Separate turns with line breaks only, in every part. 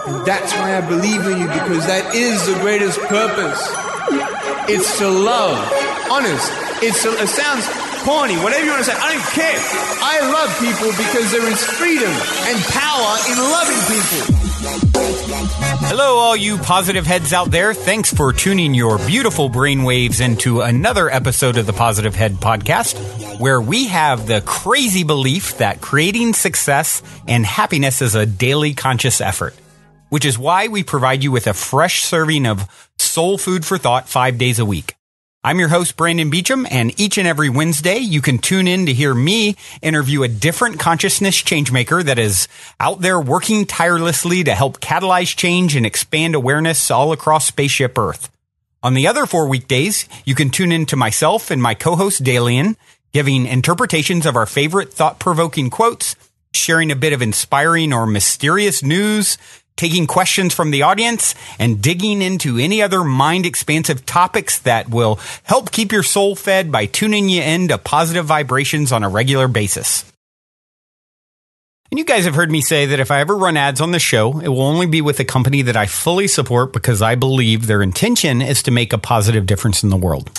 And that's why I believe in you, because that is the greatest purpose. It's to love. Honest. It sounds corny, whatever you want to say. I don't care. I love people because there is freedom and power in loving people.
Hello, all you positive heads out there. Thanks for tuning your beautiful brainwaves into another episode of the Positive Head Podcast, where we have the crazy belief that creating success and happiness is a daily conscious effort, which is why we provide you with a fresh serving of soul food for thought 5 days a week. I'm your host, Brandon Beecham, and each and every Wednesday, you can tune in to hear me interview a different consciousness changemaker that is out there working tirelessly to help catalyze change and expand awareness all across Spaceship Earth. On the other 4 weekdays, you can tune in to myself and my co-host, Dalian, giving interpretations of our favorite thought-provoking quotes, sharing a bit of inspiring or mysterious news, taking questions from the audience, and digging into any other mind-expansive topics that will help keep your soul fed by tuning you into positive vibrations on a regular basis. And you guys have heard me say that if I ever run ads on the show, it will only be with a company that I fully support because I believe their intention is to make a positive difference in the world.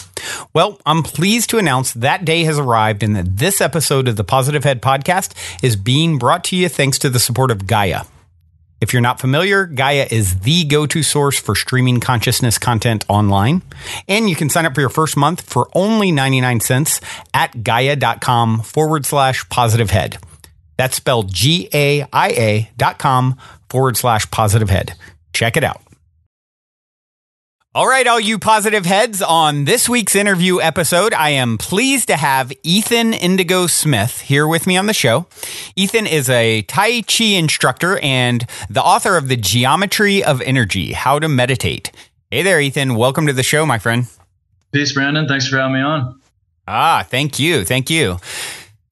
Well, I'm pleased to announce that day has arrived and that this episode of the Positive Head Podcast is being brought to you thanks to the support of Gaia. If you're not familiar, Gaia is the go-to source for streaming consciousness content online. And you can sign up for your first month for only 99 cents at gaia.com/positivehead. That's spelled GAIA.com/positivehead. Check it out. All right, all you positive heads, on this week's interview episode, I am pleased to have Ethan Indigo Smith here with me on the show. Ethan is a Tai Chi instructor and the author of The Geometry of Energy, How to Meditate. Hey there, Ethan. Welcome to the show, my friend.
Peace, Brandon. Thanks for having me on.
Thank you. Thank you.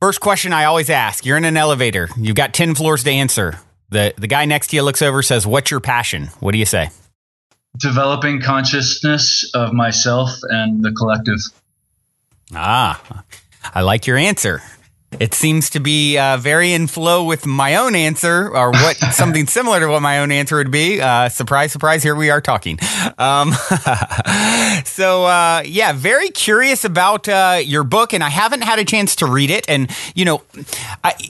First question I always ask, you're in an elevator. You've got 10 floors to answer. The guy next to you looks over, says, "What's your passion?" What do you say?
Developing consciousness of myself and the collective.
I like your answer. It seems to be very in flow with my own answer, or what something similar to what my own answer would be. Surprise, surprise, here we are talking. Very curious about your book, and I haven't had a chance to read it. And,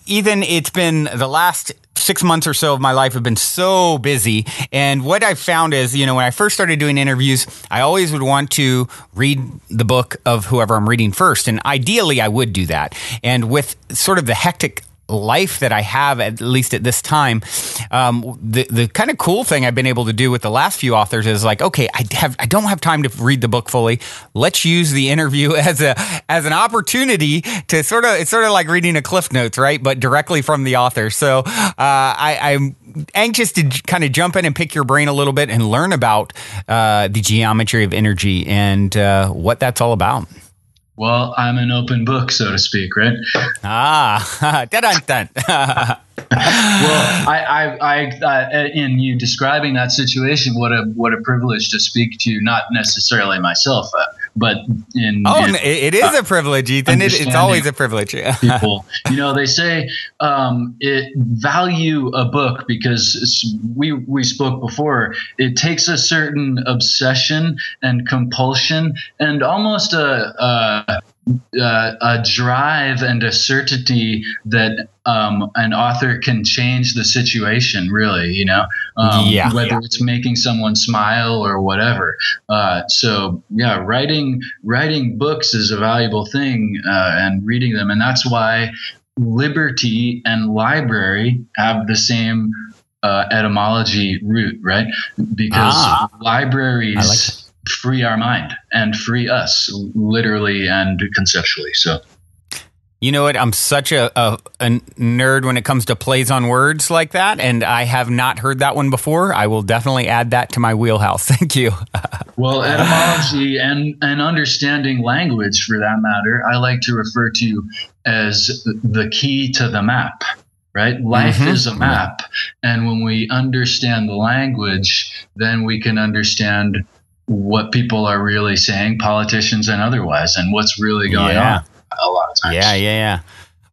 Ethan, it's been the last 6 months or so of my life have been so busy. And what I've found is, when I first started doing interviews, I always would want to read the book of whoever I'm reading first. And ideally, I would do that. And with sort of the hectic life that I have, at least at this time, the kind of cool thing I've been able to do with the last few authors is like, okay, I don't have time to read the book fully. Let's use the interview as an opportunity to it's sort of like reading a Cliff Notes, right? But directly from the author. So I'm anxious to kind of jump in and pick your brain a little bit and learn about the geometry of energy and what that's all about.
Well, I'm an open book, so to speak, right?
Dun-dun-dun.
Well, I in you describing that situation, what a privilege to speak to, not necessarily myself, but
it is a privilege, Ethan. It's always a privilege.
People, they say value a book because we spoke before. It takes a certain obsession and compulsion and almost a drive and a certainty that an author can change the situation, really, whether it's making someone smile or whatever. Writing books is a valuable thing, and reading them. And that's why liberty and library have the same etymology root, right? Because libraries free our mind and free us literally and conceptually. So,
you know what? I'm such a nerd when it comes to plays on words like that, and I have not heard that one before. I will definitely add that to my wheelhouse. Thank you.
Well, etymology and understanding language, for that matter, I like to refer to as the key to the map. Right? Life is a map. And when we understand the language, then we can understand what people are really saying, politicians and otherwise, and what's really going on a lot of times.
Yeah.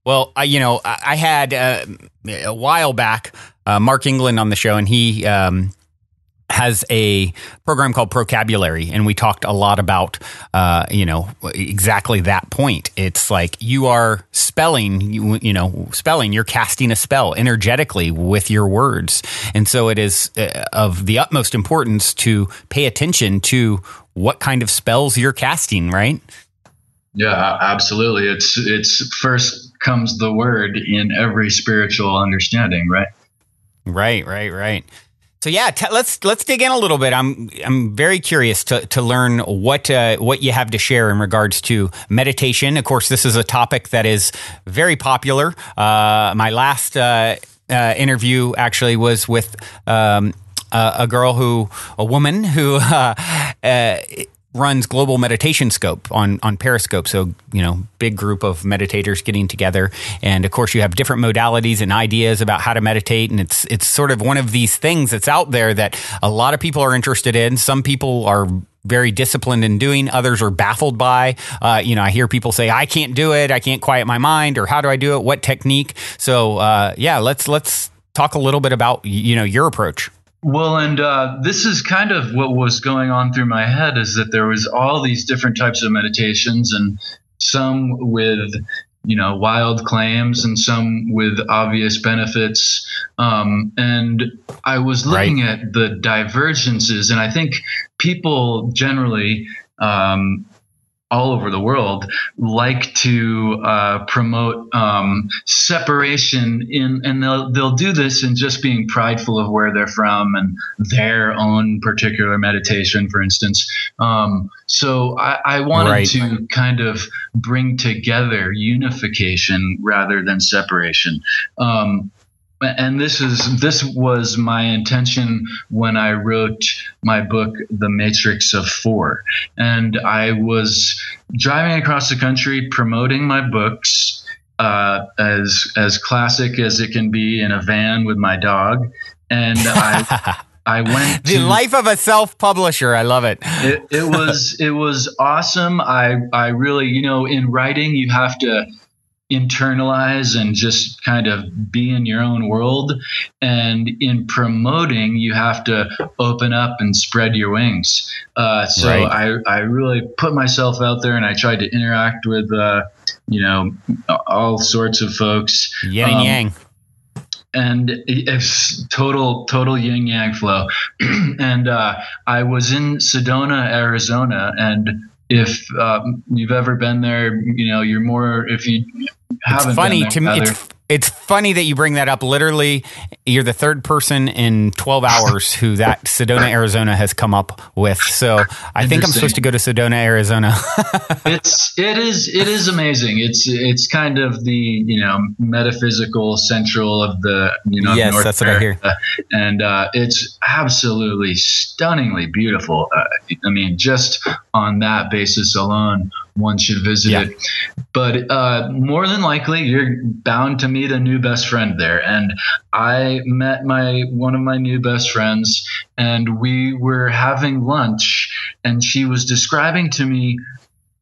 Well, I had a while back, Mark England on the show, and he has a program called Procabulary, and we talked a lot about, exactly that point. It's like you are spelling, you're casting a spell energetically with your words. And so it is of the utmost importance to pay attention to what kind of spells you're casting, right?
Yeah, absolutely. It's first comes the word in every spiritual understanding, right?
Right. So yeah, let's dig in a little bit. I'm very curious to learn what you have to share in regards to meditation. Of course, this is a topic that is very popular. My last interview actually was with a woman who runs Global Meditation Scope on Periscope. So, big group of meditators getting together. And of course, you have different modalities and ideas about how to meditate. And it's sort of one of these things that's out there that a lot of people are interested in. Some people are very disciplined in doing, others are baffled by. I hear people say, I can't do it. I can't quiet my mind, or how do I do it? What technique? So, let's talk a little bit about, your approach.
Well, and this is kind of what was going on through my head, is that there was all these different types of meditations, and some with, wild claims, and some with obvious benefits. And I was looking at the divergences, and I think people generally, all over the world, like to promote separation and they'll do this in just being prideful of where they're from and their own particular meditation, for instance. So I wanted to kind of bring together unification rather than separation. And this was my intention when I wrote my book, The Matrix of Four. And I was driving across the country promoting my books, as classic as it can be, in a van with my dog. And I went
the life of a self-publisher. I love it.
It was awesome. I really, in writing, you have to internalize and just kind of be in your own world, and in promoting you have to open up and spread your wings. I really put myself out there, and I tried to interact with all sorts of folks.
Yin and yang.
And it's total yin yang flow. And I was in Sedona, Arizona, and if you've ever been there, you're more, if you haven't.
It's funny
been there,
to me. It's funny that you bring that up. Literally, you're the third person in 12 hours who that Sedona, Arizona has come up with. So I think I'm supposed to go to Sedona, Arizona.
It is amazing. It's kind of the, metaphysical central of the,
yes,
North
that's
America.
What I hear.
And it's absolutely stunningly beautiful. Just on that basis alone, one should visit it. But more than likely, you're bound to meet a new best friend there. And I met one of my new best friends, and we were having lunch, and she was describing to me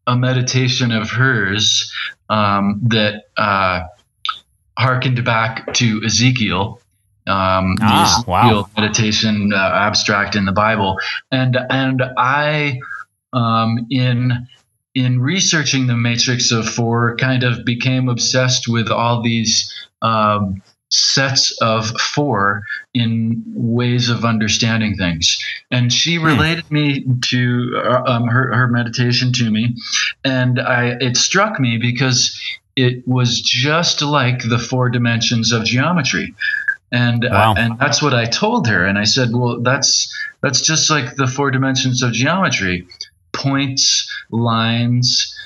a meditation of hers that harkened back to Ezekiel. The Ezekiel meditation abstract in the Bible. And I in researching the Matrix of Four, kind of became obsessed with all these sets of four in ways of understanding things. And she related me to her meditation to me, and it struck me because it was just like the four dimensions of geometry. And and that's what I told her. And I said, well, that's just like the four dimensions of geometry. Points, lines,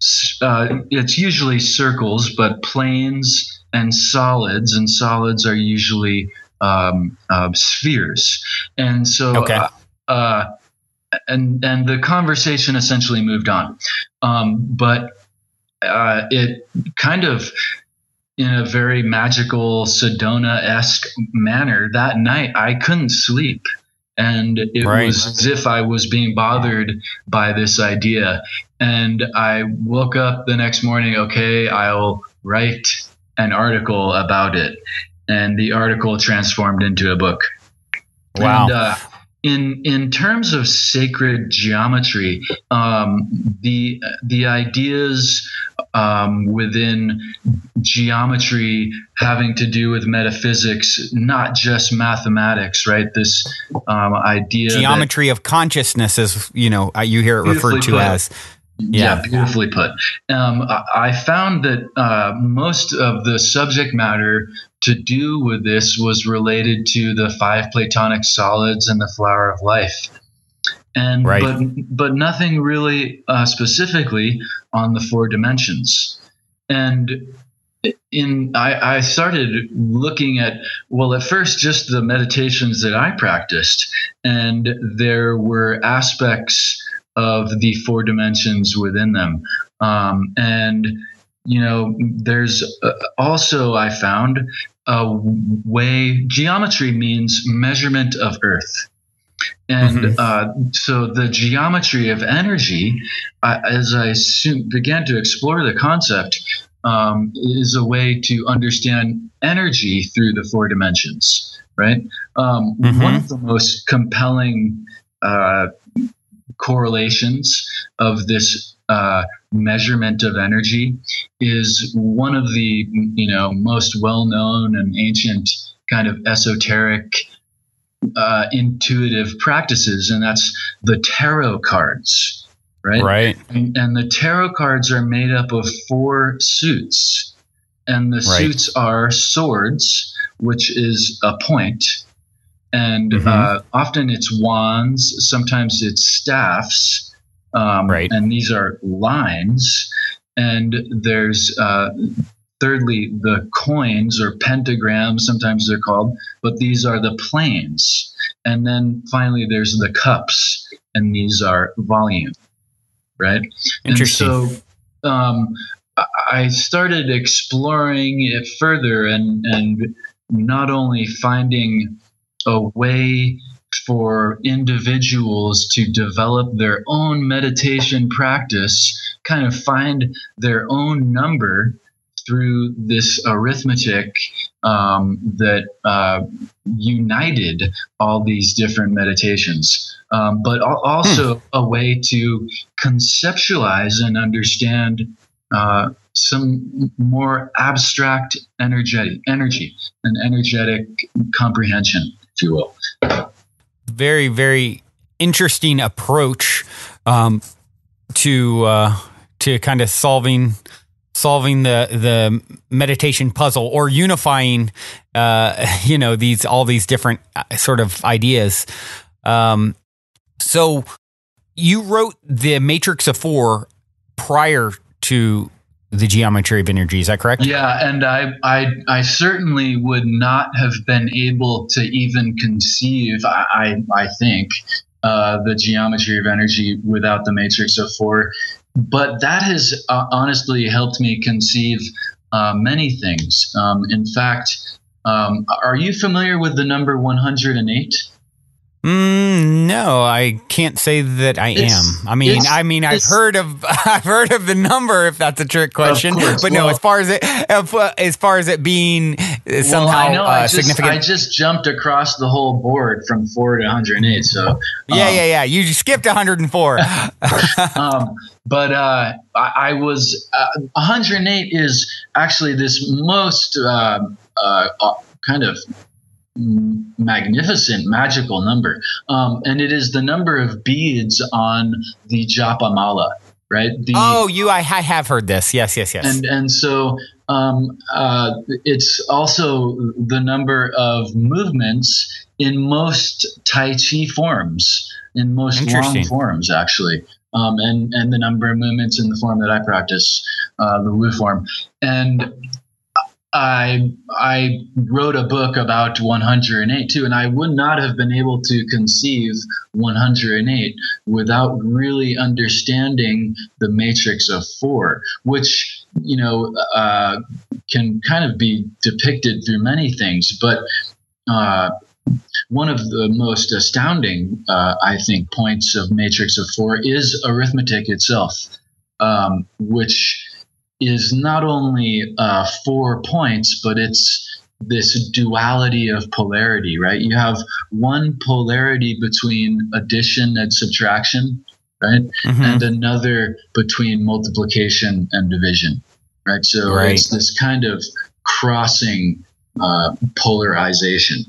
it's usually circles, but planes and solids are usually spheres. And so and the conversation essentially moved on. But it kind of, in a very magical Sedona-esque manner, that night I couldn't sleep. And it was as if I was being bothered by this idea. And I woke up the next morning, I'll write an article about it. and the article transformed into a book.
Wow.
And in terms of sacred geometry, the ideas within geometry having to do with metaphysics, not just mathematics, right? This idea
geometry of consciousness is, you hear it referred to as.
Yeah, beautifully put. I found that most of the subject matter to do with this was related to the 5 Platonic solids and the flower of life, and but nothing really specifically on the 4 dimensions. And I started looking at, at first just the meditations that I practiced, and there were aspects of the 4 dimensions within them. And, there's also, I found, a way, geometry means measurement of Earth. And so the geometry of energy, as I began to explore the concept, is a way to understand energy through the 4 dimensions, right? One of the most compelling correlations of this measurement of energy is one of the most well-known and ancient kind of esoteric intuitive practices, and that's the tarot cards, right? And the tarot cards are made up of 4 suits, and the suits are swords, which is a point. And often it's wands, sometimes it's staffs, and these are lines. And there's, thirdly, the coins or pentagrams, sometimes they're called, but these are the planes. And then finally there's the cups, and these are volume, right?
Interesting.
And so I started exploring it further and not only finding a way for individuals to develop their own meditation practice, kind of find their own number through this arithmetic that united all these different meditations, but also a way to conceptualize and understand some more abstract energy and energetic comprehension, if you will.
Very, very interesting approach to kind of solving the meditation puzzle, or unifying all these different sort of ideas. So you wrote the Matrix of 4 prior to the geometry of energy, is that correct?
Yeah, and I certainly would not have been able to even conceive, I think, the geometry of energy without the Matrix of 4. But that has honestly helped me conceive many things. In fact, are you familiar with the number 108?
No, I can't say that I am. I mean, I've heard of the number, if that's a trick question.
Course,
but no, as far as it being somehow significant.
I just jumped across the whole board from 4 to 108. So
yeah. You skipped 104.
But I was 108 is actually this most kind of magnificent, magical number, and it is the number of beads on the japa mala, right?
I have heard this. Yes.
And so it's also the number of movements in most Tai Chi forms, in most long forms, actually. And the number of movements in the form that I practice, the Wu form. And I wrote a book about 108 too, and I would not have been able to conceive 108 without really understanding the Matrix of 4, which can kind of be depicted through many things. But one of the most astounding, I think, points of Matrix of 4 is arithmetic itself, which is not only 4 points, but it's this duality of polarity, right? You have one polarity between addition and subtraction, right? And another between multiplication and division, right? So it's this kind of crossing polarization.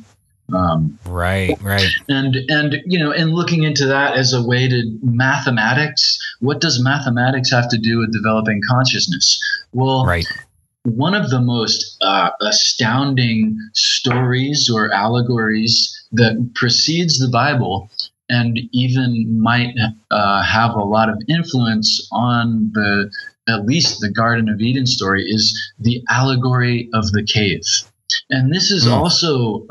Right.
And in looking into that as a way to mathematics, what does mathematics have to do with developing consciousness? Well, one of the most astounding stories or allegories that precedes the Bible and even might have a lot of influence on at least the Garden of Eden story is the allegory of the cave. And this is also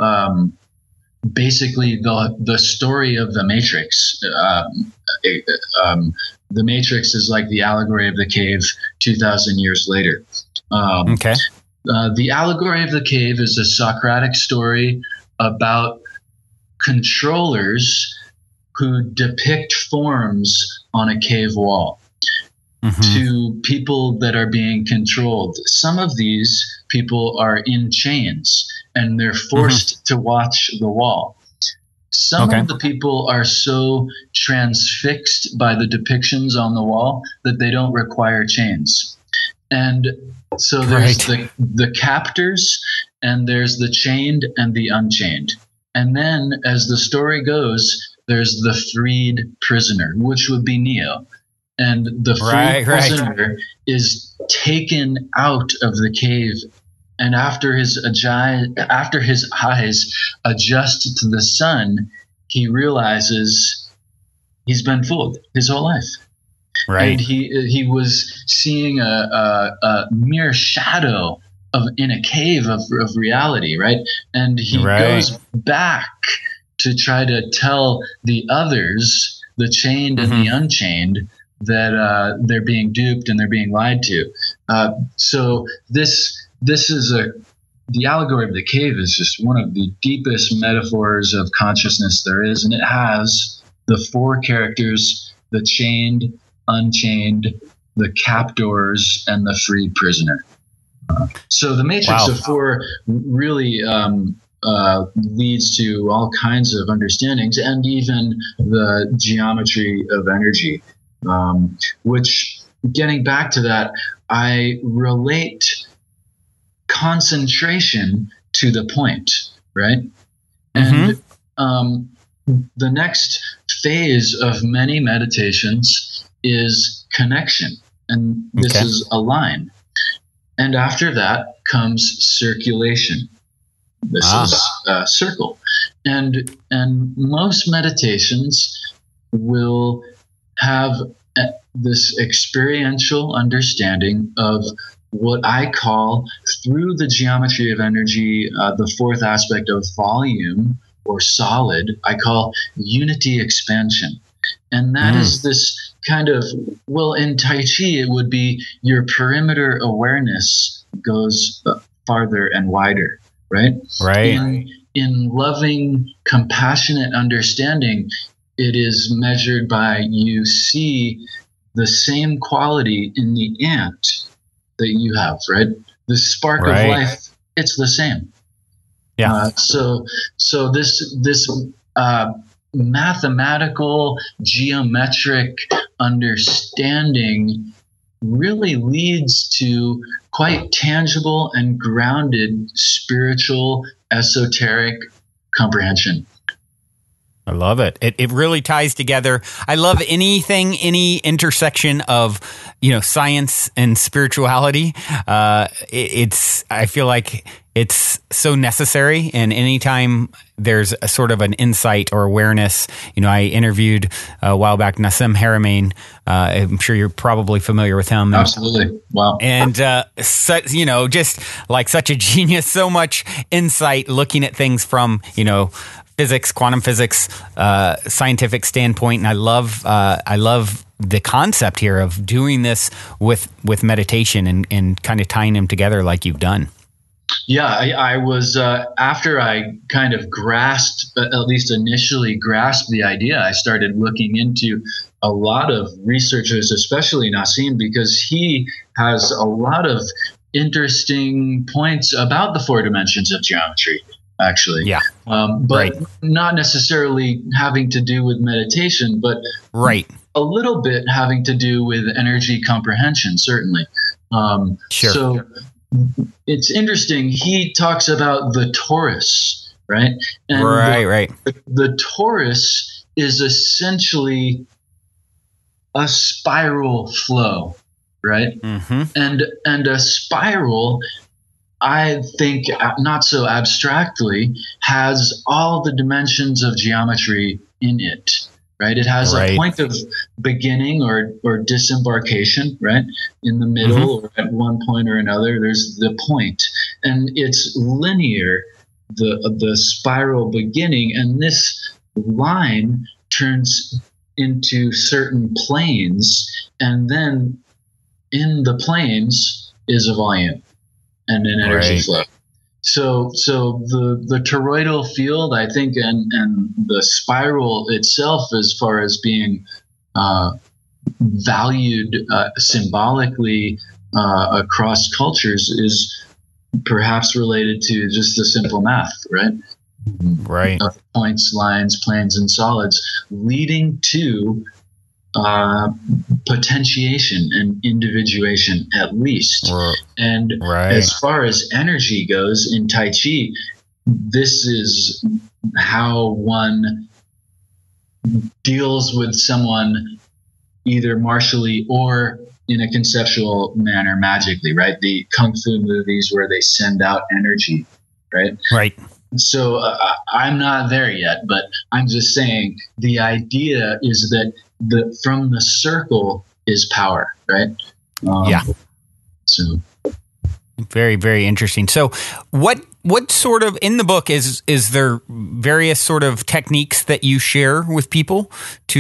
basically the story of the Matrix. The Matrix is like the allegory of the cave 2,000 years later. The allegory of the cave is a Socratic story about controllers who depict forms on a cave wall to people that are being controlled. Some of these people are in chains and they're forced to watch the wall. Some of the people are so transfixed by the depictions on the wall that they don't require chains. And so there's the captors, and there's the chained and the unchained. And then as the story goes, there's the freed prisoner, which would be Neo. And the freed prisoner is taken out of the cave. And after his eyes adjust to the sun, he realizes he's been fooled his whole life. And he was seeing a mere shadow in a cave of reality, right? And he goes back to try to tell the others, the chained and the unchained, that they're being duped and they're being lied to. So this is the allegory of the cave is just one of the deepest metaphors of consciousness there is, and it has the four characters: the chained, unchained, the captors, and the freed prisoner. So the matrix of four really leads to all kinds of understandings, and even the geometry of energy, which, getting back to that, I relate concentration to the point, right? And the next phase of many meditations is connection, and this is a line. And after that comes circulation. This is a circle. And most meditations will have this experiential understanding of what I call, through the geometry of energy, the fourth aspect of volume or solid, I call unity expansion. And that is this kind of, well, in Tai Chi, it would be your perimeter awareness goes farther and wider, right? In loving, compassionate understanding, it is measured by you see the same quality in the ant that you have, right? The spark of life, it's the same. So this mathematical, geometric understanding really leads to quite tangible and grounded spiritual, esoteric comprehension.
I love it. It really ties together. I love any intersection of, science and spirituality. I feel like it's so necessary. And anytime there's a sort of an insight or awareness, I interviewed a while back Nassim Haramein. I'm sure you're probably familiar with him.
Absolutely. Wow.
And, just like such a genius, so much insight looking at things from, physics, quantum physics, scientific standpoint. And I love the concept here of doing this with meditation and kind of tying them together like you've done.
Yeah, I was, after I kind of grasped, at least initially grasped the idea, I started looking into a lot of researchers, especially Nassim, because he has a lot of interesting points about the four dimensions of geometry, actually.
Yeah.
But not necessarily having to do with meditation, but a little bit having to do with energy comprehension, certainly.
Sure.
So it's interesting. He talks about the torus, right? And the torus is essentially a spiral flow, right? And a spiral, I think, not so abstractly, has all the dimensions of geometry in it, right? It has a point of beginning or disembarkation, right? In the middle or at one point or another, there's the point. And it's linear, the spiral beginning, and this line turns into certain planes, and then in the planes is a volume and an energy flow. So the toroidal field, I think, and the spiral itself, as far as being valued symbolically across cultures, is perhaps related to just the simple math, right? Points, lines, planes, and solids, leading to potentiation and individuation, at least. And as far as energy goes in Tai Chi, this is how one deals with someone, either martially or in a conceptual manner, magically, right? The Kung Fu movies where they send out energy, right? So I'm not there yet, but I'm just saying the idea is that from the circle is power, right? So
very, very interesting. So what sort of, in the book, is there various sort of techniques that you share with people to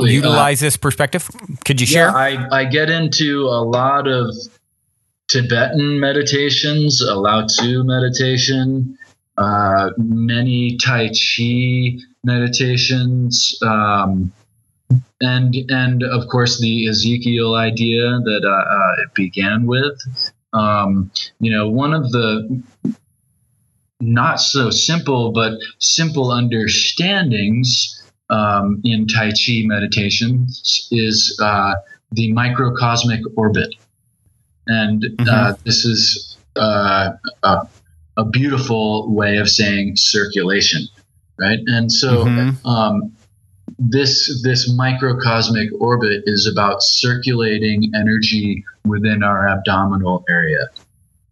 utilize this perspective? Could you share?
I get into a lot of Tibetan meditations, a Lao Tzu meditation, many Tai Chi meditations, and of course the Ezekiel idea that it began with. One of the not so simple but simple understandings in Tai Chi meditations is the microcosmic orbit, and this is a beautiful way of saying circulation, right? And so this microcosmic orbit is about circulating energy within our abdominal area,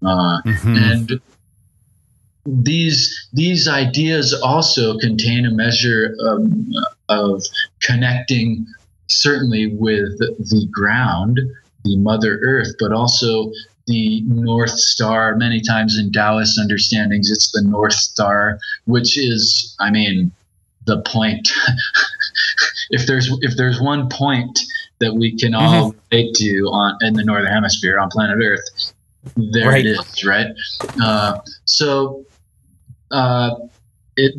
and these ideas also contain a measure of connecting, certainly with the ground, the Mother Earth, but also the North Star. Many times in Taoist understandings, it's the North Star, which is, the point. if there's one point that we can all relate to in the Northern Hemisphere on planet Earth, there it is, right?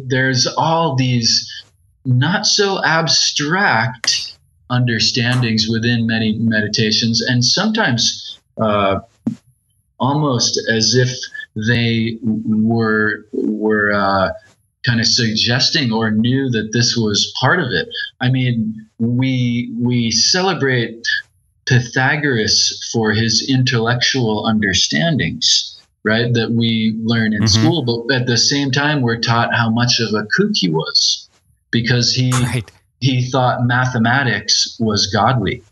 There's all these not so abstract understandings within many meditations, and sometimes almost as if they were kind of suggesting or knew that this was part of it. We celebrate Pythagoras for his intellectual understandings, right, that we learn in school, but at the same time we're taught how much of a kook he was, because he thought mathematics was godly.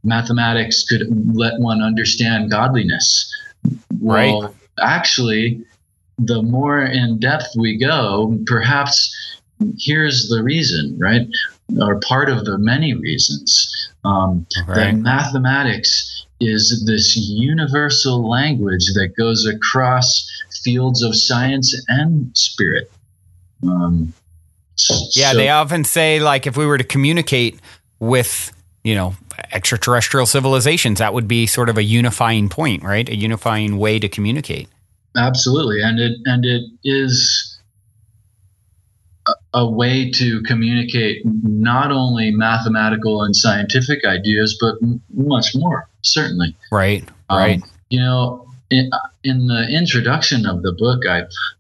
Mathematics could let one understand godliness. Well, actually, the more in depth we go, perhaps here's the reason, right? Or part of the many reasons, that mathematics is this universal language that goes across fields of science and spirit.
They often say, like, if we were to communicate with, extraterrestrial civilizations, that would be sort of a unifying point, right? A unifying way to communicate.
Absolutely. And it is a way to communicate not only mathematical and scientific ideas, but much more, certainly.
Right.
in the introduction of the book,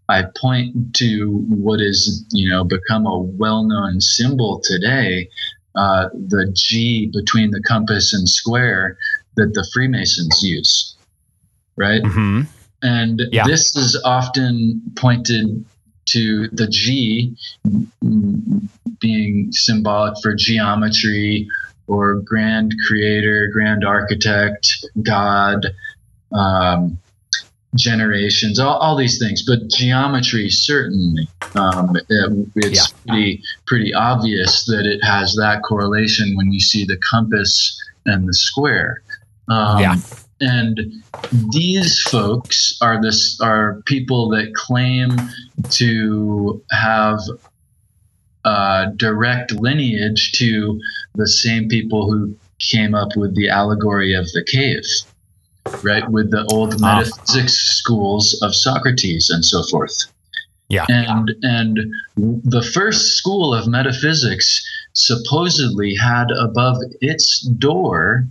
I point to what is, become a well-known symbol today, the G between the compass and square that the Freemasons use, right?
Mm-hmm.
And this is often pointed to the G being symbolic for geometry or grand creator, grand architect, God, generations, all these things. But geometry, certainly, it's pretty obvious that it has that correlation when you see the compass and the square. And these folks are people that claim to have direct lineage to the same people who came up with the allegory of the cave, right? With the old metaphysics schools of Socrates and so forth.
Yeah.
And the first school of metaphysics supposedly had above its door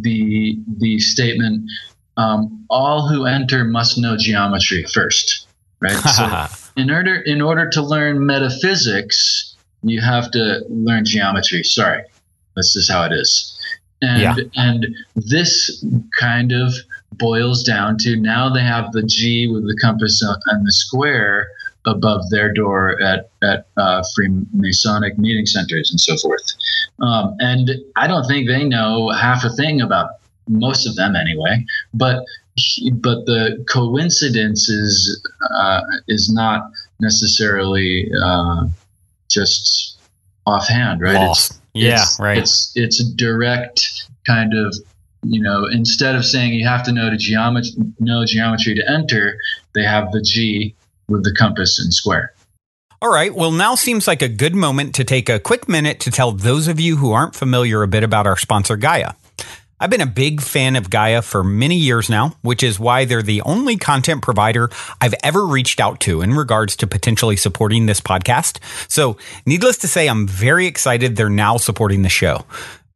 the statement, all who enter must know geometry first, right? So in order to learn metaphysics, you have to learn geometry. Sorry, this is how it is. And this kind of boils down to, now they have the G with the compass and the square above their door at Freemasonic meeting centers and so forth. And I don't think they know half a thing about, most of them anyway, but the coincidence is not necessarily just offhand, right? It's a direct kind of, instead of saying you have to know geometry to enter, they have the G with the compass and square.
All right. Well, now seems like a good moment to take a quick minute to tell those of you who aren't familiar a bit about our sponsor, Gaia. I've been a big fan of Gaia for many years now, which is why they're the only content provider I've ever reached out to in regards to potentially supporting this podcast. So needless to say, I'm very excited they're now supporting the show.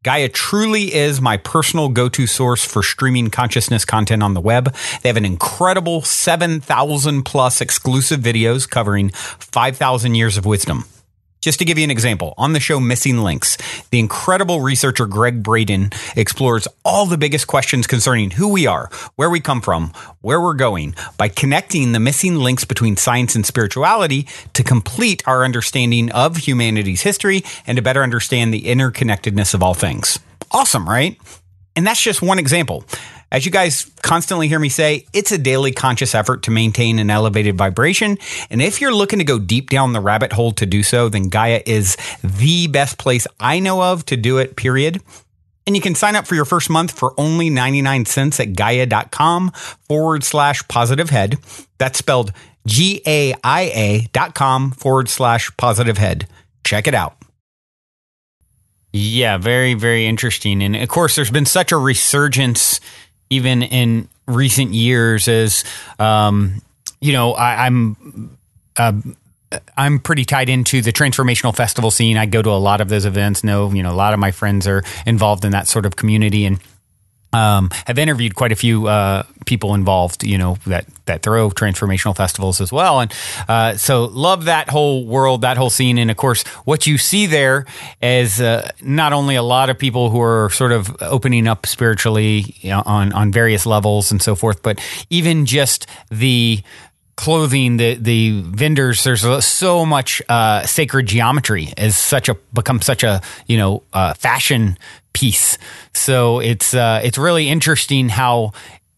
Gaia truly is my personal go-to source for streaming consciousness content on the web. They have an incredible 7,000 plus exclusive videos covering 5,000 years of wisdom. Just to give you an example, on the show Missing Links, the incredible researcher Greg Braden explores all the biggest questions concerning who we are, where we come from, where we're going, by connecting the missing links between science and spirituality to complete our understanding of humanity's history and to better understand the interconnectedness of all things. Awesome, right? And that's just one example. As you guys constantly hear me say, it's a daily conscious effort to maintain an elevated vibration. And if you're looking to go deep down the rabbit hole to do so, then Gaia is the best place I know of to do it, period. And you can sign up for your first month for only 99 cents at gaia.com/positivehead. That's spelled GAIA.com/positivehead. Check it out. Yeah, very, very interesting. And of course, there's been such a resurgence even in recent years as, I'm pretty tied into the transformational festival scene. I go to a lot of those events, a lot of my friends are involved in that sort of community, and have interviewed quite a few people involved, that throw transformational festivals as well. And so love that whole world, that whole scene. And of course, what you see there is not only a lot of people who are sort of opening up spiritually on various levels and so forth, but even just the clothing, the vendors, there's so much sacred geometry has become such a fashion piece. So it's really interesting how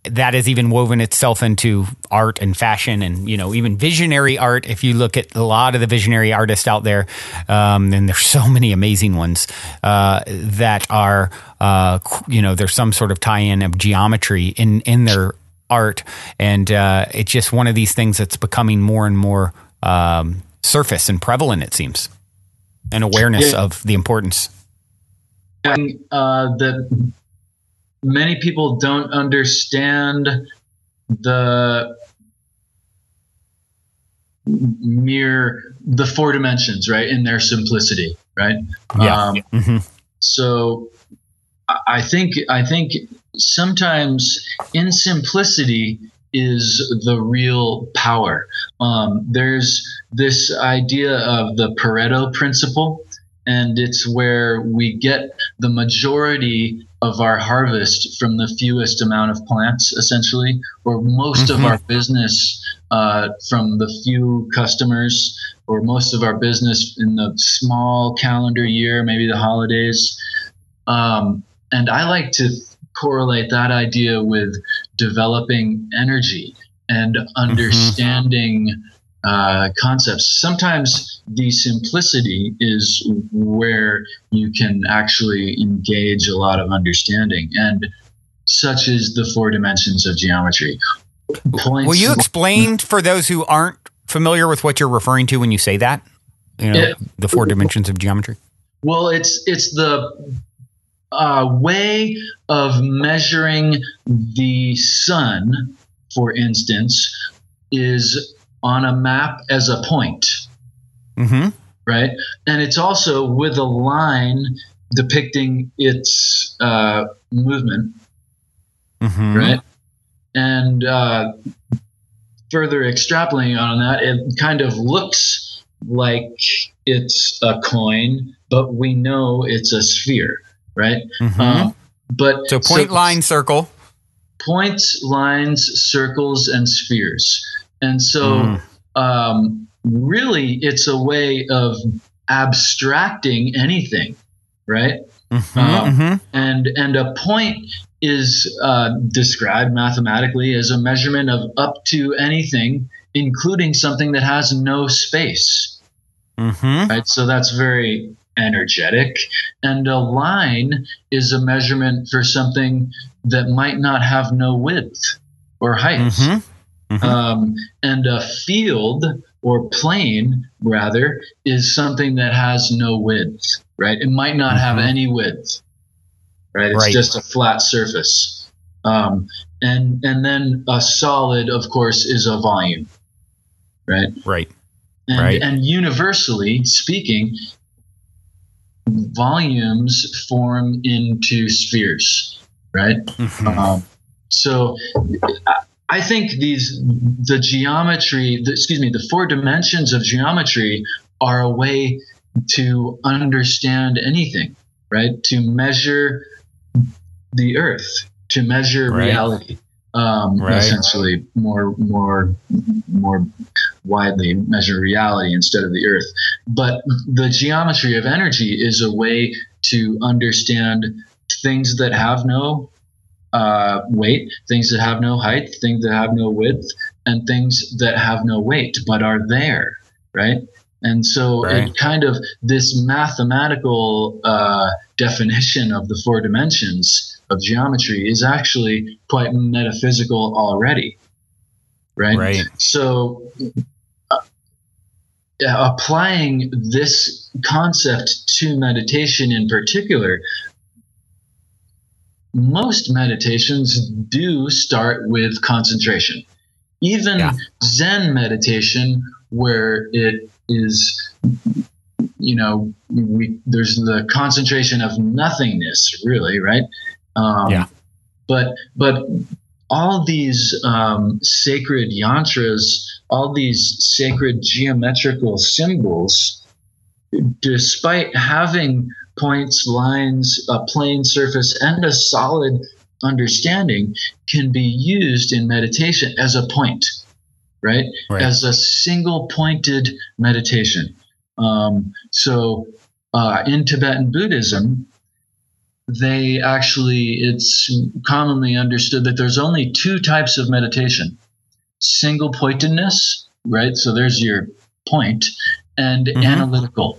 that has even woven itself into art and fashion and, even visionary art. If you look at a lot of the visionary artists out there, and there's so many amazing ones that are, there's some sort of tie-in of geometry in their art. And it's just one of these things that's becoming more and more surface and prevalent, it seems, and awareness of the importance.
That many people don't understand the four dimensions, right, in their simplicity, right?
Yeah.
So I think sometimes in simplicity is the real power. There's this idea of the Pareto principle, and it's where we get the majority of our harvest from the fewest amount of plants, essentially, or most of our business from the few customers, or most of our business in the small calendar year, maybe the holidays. And I like to correlate that idea with developing energy and understanding concepts. Sometimes the simplicity is where you can actually engage a lot of understanding, and such is the 4 dimensions of geometry.
Will you explain for those who aren't familiar with what you're referring to when you say that? The 4 dimensions of geometry?
Well, it's the way of measuring the sun, for instance, is on a map as a point, right? And it's also with a line depicting its movement, right? And further extrapolating on that, it kind of looks like it's a coin, but we know it's a sphere, right? But
so point, line, circle.
Points, lines, circles, and spheres. And so really it's a way of abstracting anything, right? And a point is described mathematically as a measurement of up to anything, including something that has no space, right? So that's very energetic. And a line is a measurement for something that might not have no width or height. And a field, or plane rather, is something that has no width, right? It might not have any width, right? It's just a flat surface. And then a solid, of course, is a volume, right? And universally speaking, volumes form into spheres, right? So I think the geometry, the 4 dimensions of geometry are a way to understand anything, right? To measure the earth, to measure reality, essentially more widely measure reality instead of the earth. But the geometry of energy is a way to understand things that have no weight, things that have no height, things that have no width, and things that have no weight but are there, right? And so it kind of, this mathematical definition of the 4 dimensions of geometry is actually quite metaphysical already, right? So applying this concept to meditation in particular, most meditations do start with concentration. Even Zen meditation, where it is, there's the concentration of nothingness, really, right? But all these sacred yantras, all these sacred geometrical symbols, despite having points, lines, a plane surface, and a solid understanding, can be used in meditation as a point, right? As a single pointed meditation. So in Tibetan Buddhism, it's commonly understood that there's only 2 types of meditation: single pointedness, right? So there's your point, and analytical.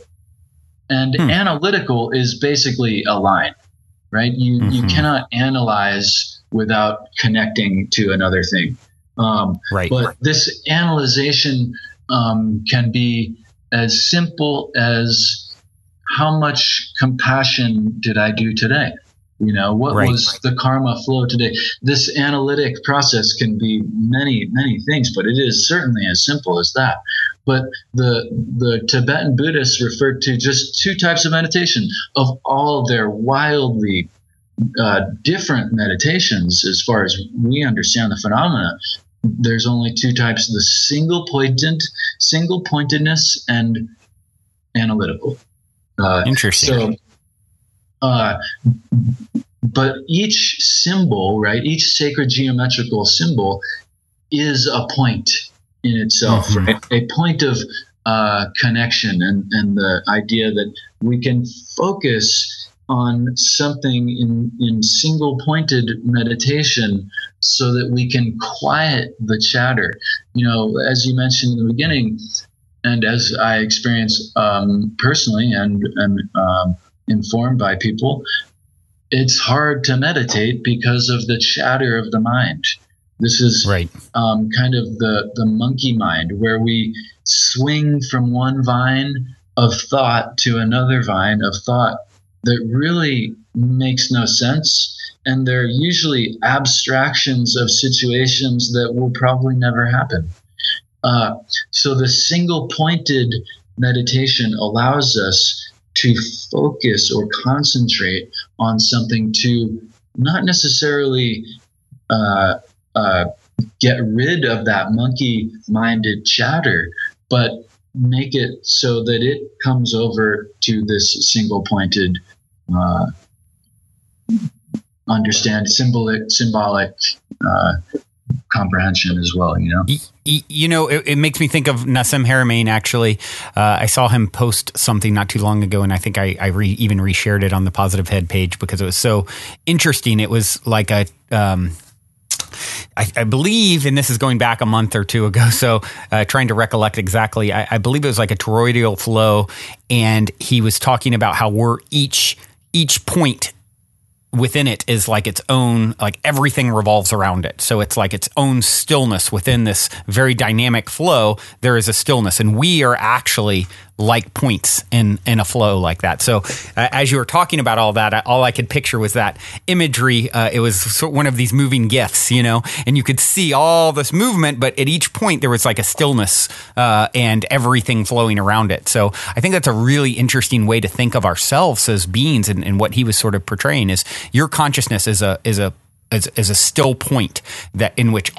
And analytical is basically a line, right? You cannot analyze without connecting to another thing. But this analyzation can be as simple as, how much compassion did I do today? What was the karma flow today? This analytic process can be many, many things, but it is certainly as simple as that. But the Tibetan Buddhists referred to just 2 types of meditation of all their wildly different meditations, as far as we understand the phenomena, there's only two types: the single pointedness and analytical.
Interesting.
So, but each symbol, right? Each sacred geometrical symbol is a point in itself, right? A point of connection, and the idea that we can focus on something in single pointed meditation so that we can quiet the chatter. As you mentioned in the beginning, and as I experience personally and informed by people, it's hard to meditate because of the chatter of the mind. This is
right.
Kind of the monkey mind, where we swing from one vine of thought to another vine of thought that really makes no sense. And they're usually abstractions of situations that will probably never happen. So the single pointed meditation allows us to focus or concentrate on something, to not necessarily get rid of that monkey-minded chatter, but make it so that it comes over to this single-pointed symbolic comprehension as well.
It makes me think of Nassim Haramein. Actually, I saw him post something not too long ago, and I think I even reshared it on the Positive Head page because it was so interesting. It was like a I believe, and this is going back a month or two ago, so trying to recollect exactly, I believe it was like a toroidal flow, and he was talking about how we're each point within it is like its own, like everything revolves around it. So it's like its own stillness within this very dynamic flow. There is a stillness, and we are actually like points in a flow like that. So as you were talking about all that, all I could picture was that imagery. It was sort of one of these moving GIFs, and you could see all this movement, but at each point there was like a stillness and everything flowing around it. So I think that's a really interesting way to think of ourselves as beings, and what he was sort of portraying is your consciousness is a still point that in which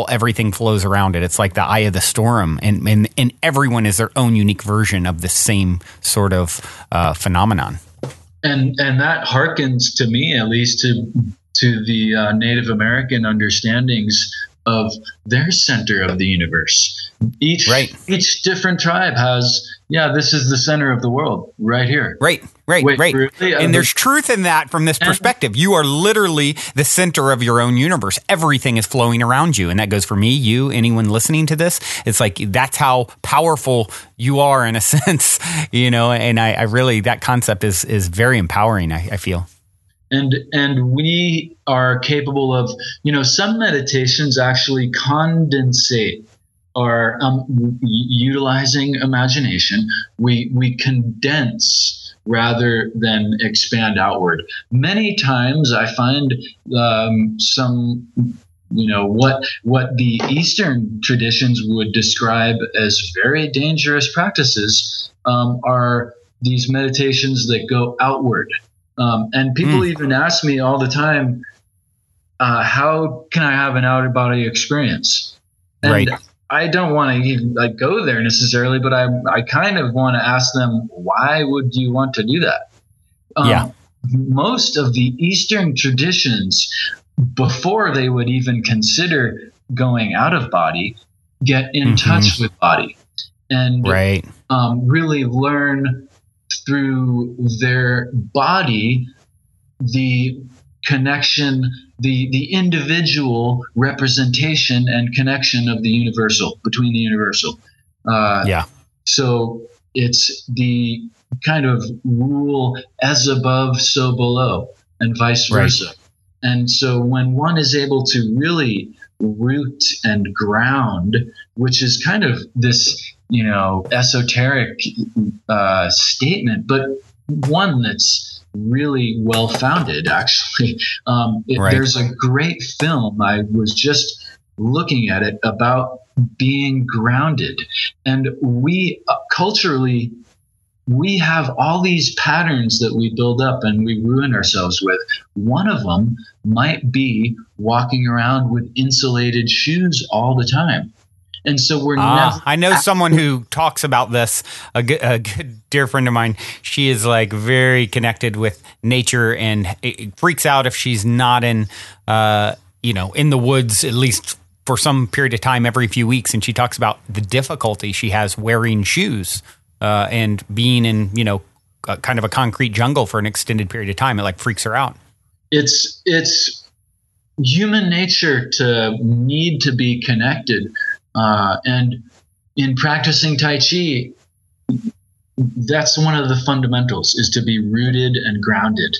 everything flows around it. It's like the eye of the storm, and everyone is their own unique version of the same sort of phenomenon.
And that harkens, to me at least, to the Native American understandings of their center of the universe. Each different tribe has, this is the center of the world right here.
Right.
Wait, really?
And there's truth in that from this perspective. You are literally the center of your own universe. Everything is flowing around you. And that goes for me, you, anyone listening to this. It's like, that's how powerful you are in a sense, and I really, that concept is very empowering, I feel.
And we are capable of, some meditations actually condensate our utilizing imagination. We condense rather than expand outward. Many times I find some, what the Eastern traditions would describe as very dangerous practices are these meditations that go outward. And people even ask me all the time, how can I have an out-of-body experience? And I don't want to even go there necessarily, but I kind of want to ask them, why would you want to do that? Most of the Eastern traditions, before they would even consider going out of body, get in touch with body and really learn through their body the connection, the individual representation and connection of the universal, between the universal. So it's the kind of rule as above, so below, and vice versa. And so when one is able to really root and ground, which is kind of this, esoteric statement, but one that's really well founded, actually. There's a great film, I was just looking at it, about being grounded. And we culturally we have all these patterns that we build up and we ruin ourselves with. One of them might be walking around with insulated shoes all the time. And so we're never.
I know someone who talks about this, a good dear friend of mine. She is like very connected with nature, and it freaks out if she's not in, in the woods, at least for some period of time every few weeks. And she talks about the difficulty she has wearing shoes and being in, kind of a concrete jungle for an extended period of time. It like freaks her out.
It's human nature to need to be connected. And in practicing Tai Chi, that's one of the fundamentals, is to be rooted and grounded,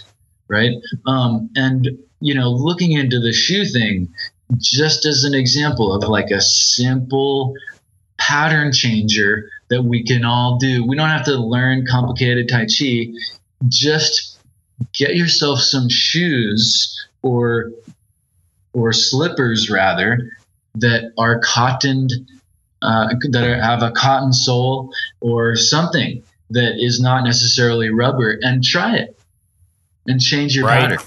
right? And, looking into the shoe thing, just as an example of like a simple pattern changer that we can all do. We don't have to learn complicated Tai Chi. Just get yourself some shoes or slippers rather, that are cottoned, have a cotton sole or something that is not necessarily rubber, and try it and change your pattern.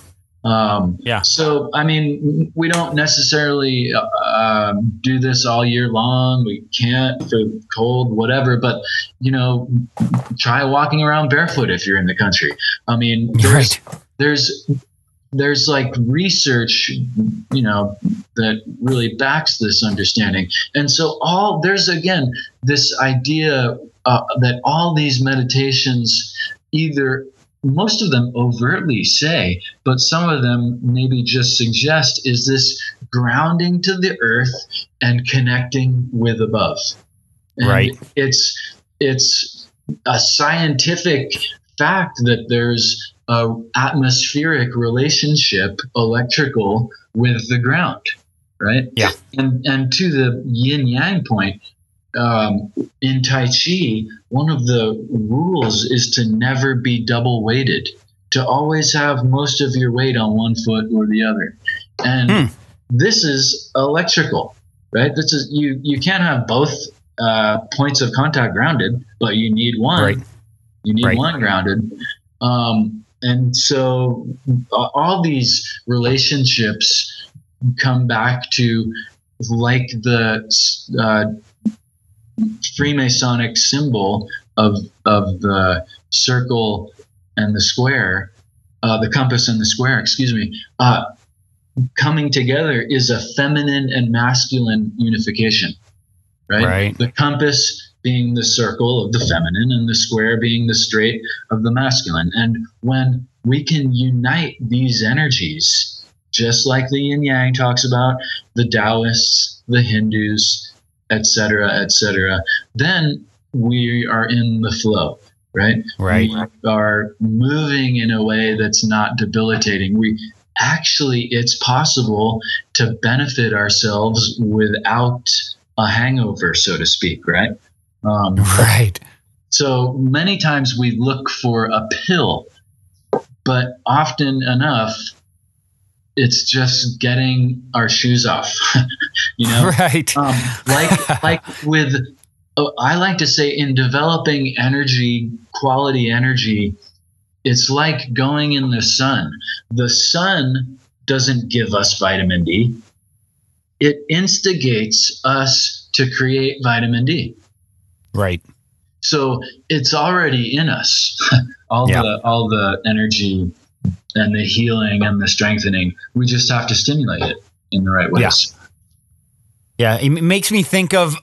So, we don't necessarily do this all year long. We can't for cold, whatever, but, try walking around barefoot if you're in the country. There's like research, that really backs this understanding. And so there's again, this idea that all these meditations, either most of them overtly say, but some of them maybe just suggest, is this grounding to the earth and connecting with above. And
right.
It's a scientific fact that there's a atmospheric relationship, electrical, with the ground, right?
Yeah.
And to the yin yang point, in Tai Chi, one of the rules is to never be double weighted, to always have most of your weight on one foot or the other. And this is electrical, right? This is you can't have both points of contact grounded, but you need one.
Right.
You need one grounded. And so all these relationships come back to like the Freemasonic symbol of the circle and the square, the compass and the square, coming together is a feminine and masculine unification, right? The compass being the circle of the feminine and the square being the straight of the masculine. And when we can unite these energies, just like the yin yang talks about, the Taoists, the Hindus, etc., then we are in the flow, right?
Right.
We are moving in a way that's not debilitating. It's possible to benefit ourselves without a hangover, so to speak, right?
Right.
So many times we look for a pill, but often enough, it's just getting our shoes off,
Right.
I like to say, in developing energy, quality energy, it's like going in the sun. The sun doesn't give us vitamin D. It instigates us to create vitamin D.
Right.
So it's already in us, all the energy and the healing and the strengthening. We just have to stimulate it in the right ways.
Yeah. It makes me think of,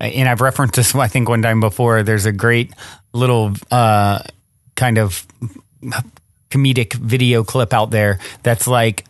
and I've referenced this, I think, one time before, there's a great little kind of comedic video clip out there that's like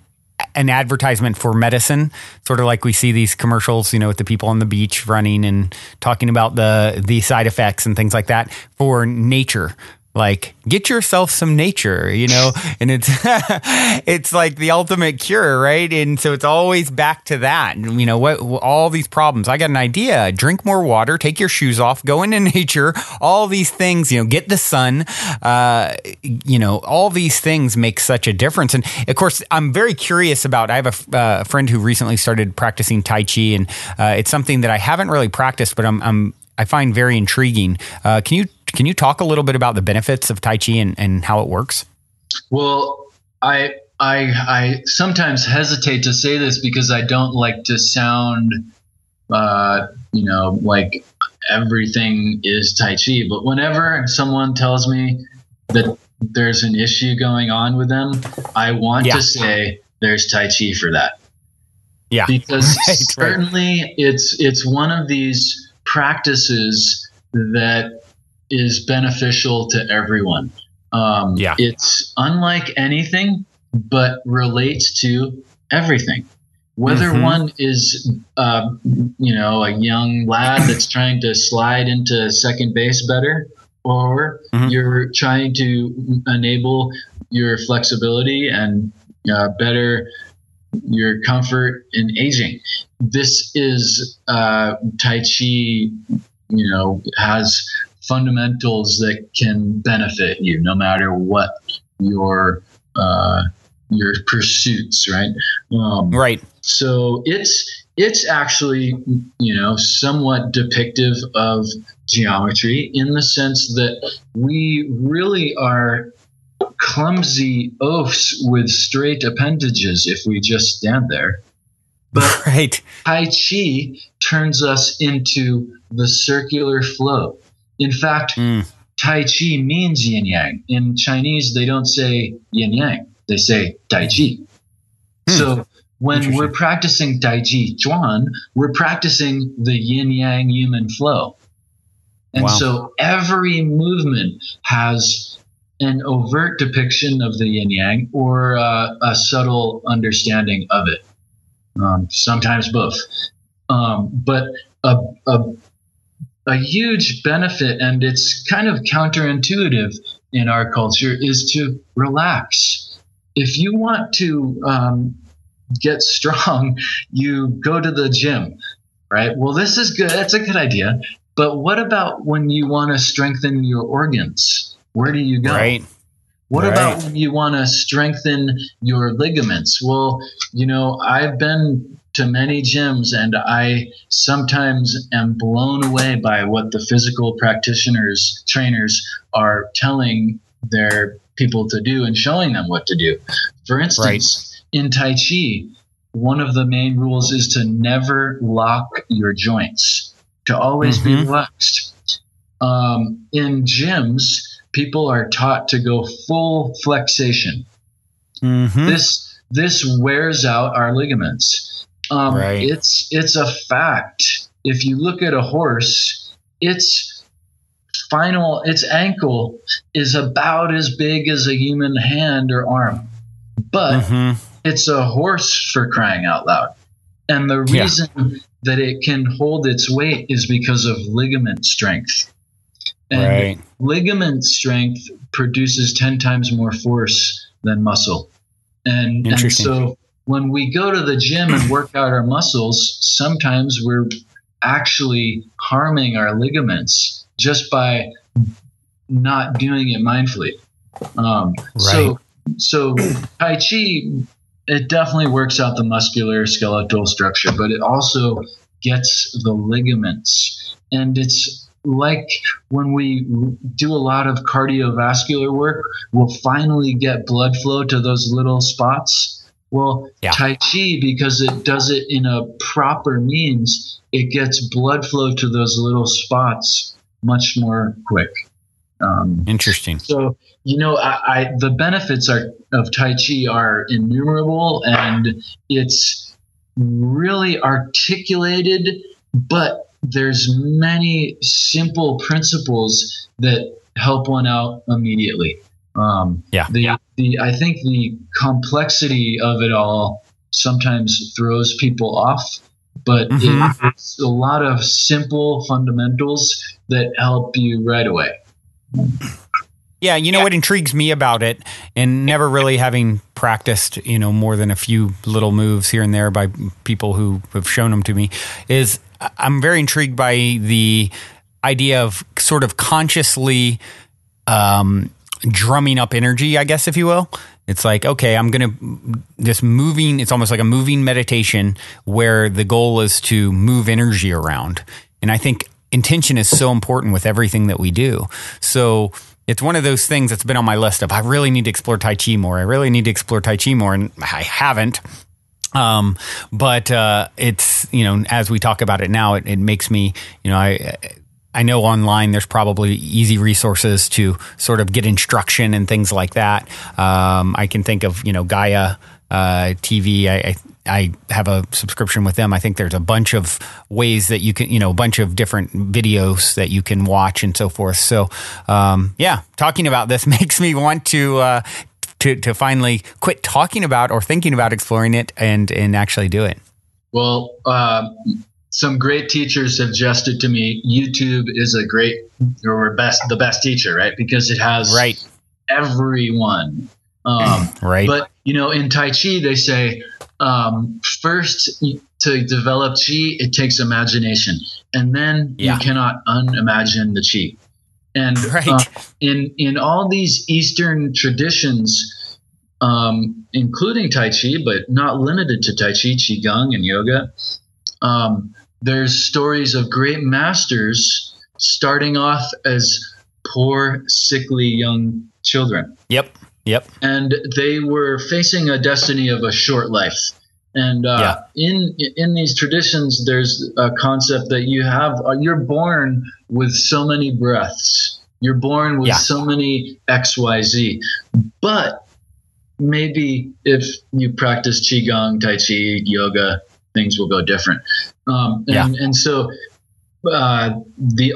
an advertisement for medicine, sort of like we see these commercials, with the people on the beach running and talking about the side effects and things like that for nature. Like, get yourself some nature, and it's like the ultimate cure, right? And so it's always back to that. What all these problems. I got an idea. Drink more water, take your shoes off, go into nature, all these things, get the sun, all these things make such a difference. And of course, I'm very curious about, I have a friend who recently started practicing Tai Chi, and it's something that I haven't really practiced, but I find very intriguing. Can Can you talk a little bit about the benefits of Tai Chi and how it works?
Well, I sometimes hesitate to say this because I don't like to sound, like everything is Tai Chi. But whenever someone tells me that there's an issue going on with them, I want to say there's Tai Chi for that.
Yeah.
Because certainly it's one of these practices that is beneficial to everyone. It's unlike anything, but relates to everything. Whether one is, a young lad that's trying to slide into second base better, or you're trying to enable your flexibility and better your comfort in aging. This is Tai Chi, has fundamentals that can benefit you no matter what your pursuits, right?
Right.
So it's actually, somewhat depictive of geometry in the sense that we really are clumsy oafs with straight appendages if we just stand there. But Tai Chi turns us into the circular flow. In fact, Tai Chi means yin yang. In Chinese, they don't say yin yang. They say Tai Chi. So when we're practicing Tai Chi Chuan, we're practicing the yin yang human flow. And so every movement has an overt depiction of the yin yang or a subtle understanding of it. Sometimes both. But a huge benefit, and it's kind of counterintuitive in our culture, is to relax. If you want to get strong, you go to the gym, right? Well, this is good. That's a good idea. But what about when you want to strengthen your organs? Where do you go?
Right.
What about when you want to strengthen your ligaments? Well, I've been to many gyms, and I sometimes am blown away by what the physical practitioners, trainers are telling their people to do and showing them what to do. For instance, in Tai Chi, one of the main rules is to never lock your joints, to always be relaxed. In gyms, people are taught to go full flexation. This wears out our ligaments. It's a fact. If you look at a horse, its ankle is about as big as a human hand or arm, but it's a horse, for crying out loud. And the reason that it can hold its weight is because of ligament strength. And ligament strength produces 10 times more force than muscle. And so when we go to the gym and work out our muscles, sometimes we're actually harming our ligaments just by not doing it mindfully. So Tai Chi, it definitely works out the muscular skeletal structure, but it also gets the ligaments. And it's like when we do a lot of cardiovascular work, we'll finally get blood flow to those little spots. Well, Tai Chi, because it does it in a proper means, it gets blood flow to those little spots much more quick.
Interesting.
So, the benefits of Tai Chi are innumerable, and it's really articulated, but there's many simple principles that help one out immediately. I think the complexity of it all sometimes throws people off, but it's a lot of simple fundamentals that help you right away.
Yeah, what intrigues me about it, and never really having practiced, more than a few little moves here and there by people who have shown them to me, is I'm very intrigued by the idea of sort of consciously drumming up energy, I guess, if you will. It's like, okay, it's almost like a moving meditation where the goal is to move energy around. And I think intention is so important with everything that we do. So it's one of those things that's been on my list of, I really need to explore Tai Chi more. I really need to explore Tai Chi more. And I haven't. But it's, as we talk about it now, it makes me, I know online there's probably easy resources to sort of get instruction and things like that. I can think of, Gaia TV. I have a subscription with them. I think there's a bunch of ways that you can, a bunch of different videos that you can watch and so forth. So, talking about this makes me want to finally quit talking about or thinking about exploring it and actually do it.
Well, some great teachers have suggested to me YouTube is the best teacher, right? Because it has everyone.
Right.
But, in Tai Chi, they say, first to develop Chi, it takes imagination. And then you cannot unimagine the Chi. And in all these Eastern traditions, including Tai Chi, but not limited to Tai Chi, Qigong, and yoga, there's stories of great masters starting off as poor, sickly young children.
Yep.
And they were facing a destiny of a short life. And in these traditions, there's a concept that you're born with so many breaths. You're born with so many XYZ. But maybe if you practice Qigong, Tai Chi, yoga, things will go different. And so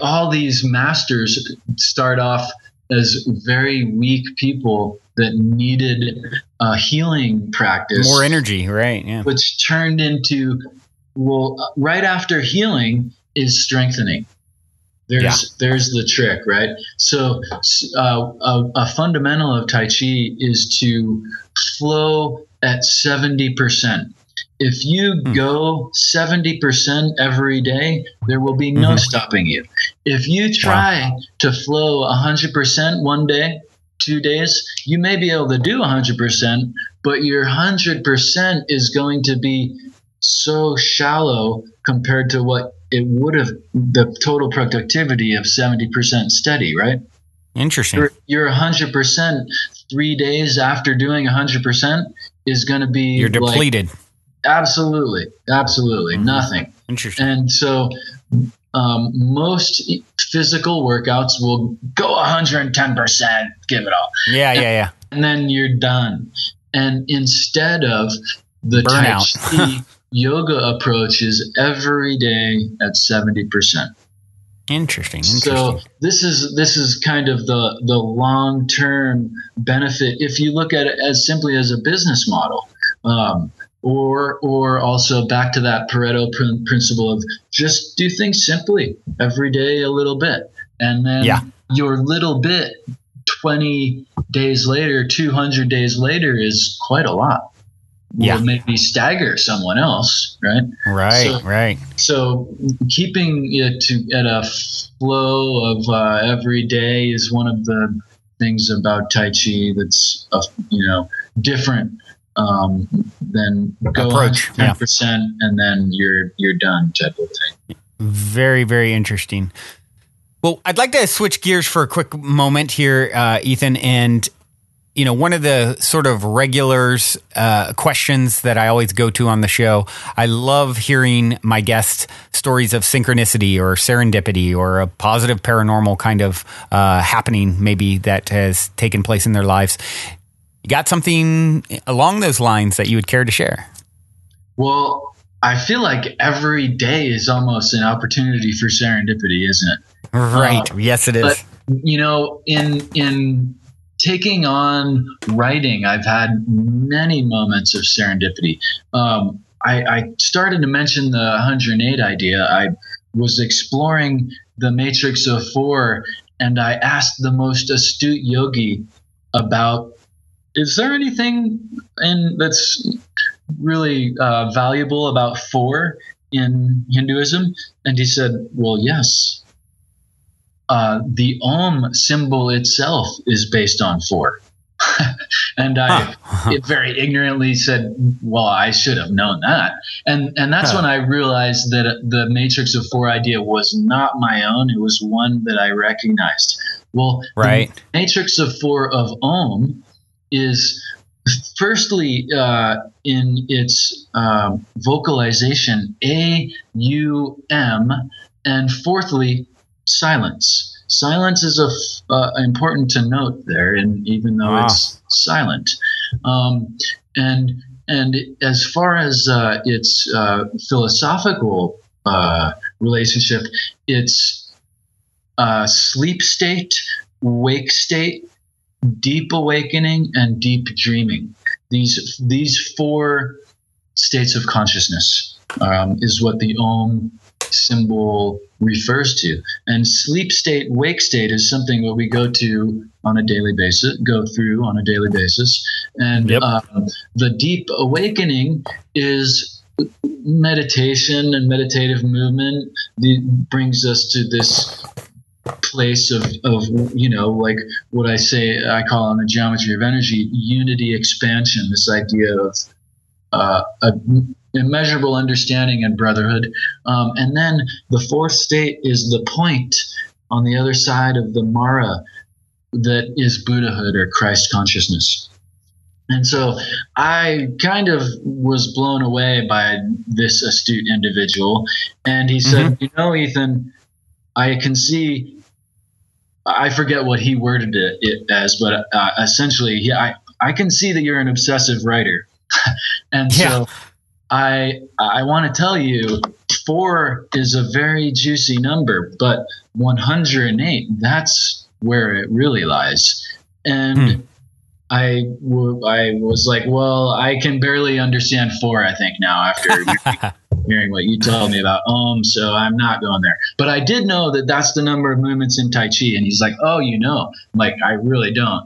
all these masters start off as very weak people that needed a healing practice.
More energy, right? Yeah.
Which turned into, right after healing is strengthening. There's the trick, right? So a fundamental of Tai Chi is to flow at 70%. If you go 70% every day, there will be no stopping you. If you try to flow 100% one day, 2 days, you may be able to do 100%, but your 100% is going to be so shallow compared to what it would have, the total productivity of 70% steady, right?
Interesting.
Your 100% 3 days after doing 100% is going to be,
you're depleted.
Absolutely. Nothing.
Interesting.
And so most physical workouts will go 110%, give it all.
Yeah.
And then you're done. And instead of the
burnout.
Tai Chi yoga approach is every day at 70%.
Interesting.
So this is kind of the long-term benefit if you look at it as simply as a business model. Or also back to that Pareto principle of just do things simply every day a little bit. And then your little bit 20 days later, 200 days later is quite a lot. Will maybe stagger someone else, right?
Right.
So keeping it at a flow of every day is one of the things about Tai Chi that's different than go
approach
10% and then you're done type of thing.
Very, very interesting. Well, I'd like to switch gears for a quick moment here, Ethan, and one of the sort of regulars questions that I always go to on the show, I love hearing my guests' stories of synchronicity or serendipity or a positive paranormal kind of happening maybe that has taken place in their lives. You got something along those lines that you would care to share? Well,
I feel like every day is almost an opportunity for serendipity, isn't it?
Right. Yes, it is.
But, in taking on writing, I've had many moments of serendipity. I started to mention the 108 idea. I was exploring the matrix of 4, and I asked the most astute yogi about, is there anything that's really valuable about 4 in Hinduism? And he said, well, yes. The Om symbol itself is based on 4. And I very ignorantly said, well, I should have known that. And that's when I realized that the matrix of four idea was not my own. It was one that I recognized. Well, the matrix of four of Om is firstly in its vocalization, A-U-M, and fourthly, silence. Silence is important to note there, and even though it's silent, and as far as its philosophical relationship, it's sleep state, wake state, deep awakening, and deep dreaming. These four states of consciousness is what the Om symbol refers to. And sleep state, wake state is something that we go through on a daily basis. And the deep awakening is meditation and meditative movement that brings us to this place of like what I call on the geometry of energy, unity expansion, this idea of immeasurable understanding and brotherhood. And then the fourth state is the point on the other side of the Mara that is Buddhahood or Christ consciousness. And so I kind of was blown away by this astute individual. And he said, Ethan, I can see, I forget what he worded it as, but essentially I can see that you're an obsessive writer. And so I want to tell you, 4 is a very juicy number, but 108, that's where it really lies. And I was like, well, I can barely understand 4, I think, now after hearing what you told me about Om, so I'm not going there. But I did know that that's the number of movements in Tai Chi. And he's like, oh, I'm like, I really don't.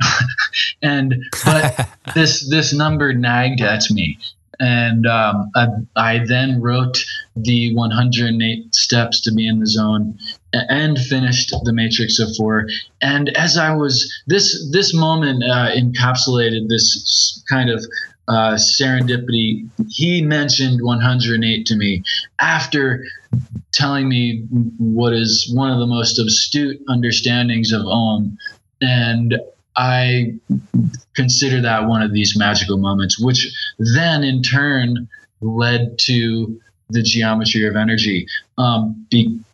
But this number nagged at me. And I then wrote the 108 steps to be in the zone and finished the Matrix of 4. And as I was, this moment encapsulated this kind of serendipity. He mentioned 108 to me after telling me what is one of the most astute understandings of Om. And I consider that one of these magical moments, which then in turn led to the geometry of energy. In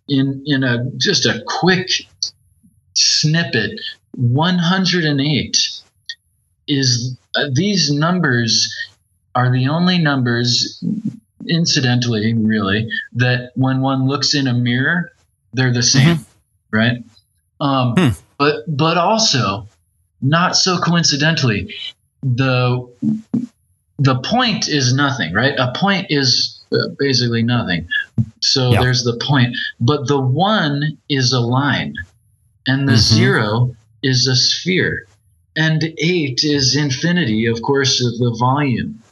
just a quick snippet, 108 is these numbers are the only numbers, incidentally, really, that when one looks in a mirror, they're the same, right? But also, not so coincidentally, the point is nothing, right? A point is basically nothing. So there's the point, but the 1 is a line, and the 0 is a sphere, and 8 is infinity, of course, the volume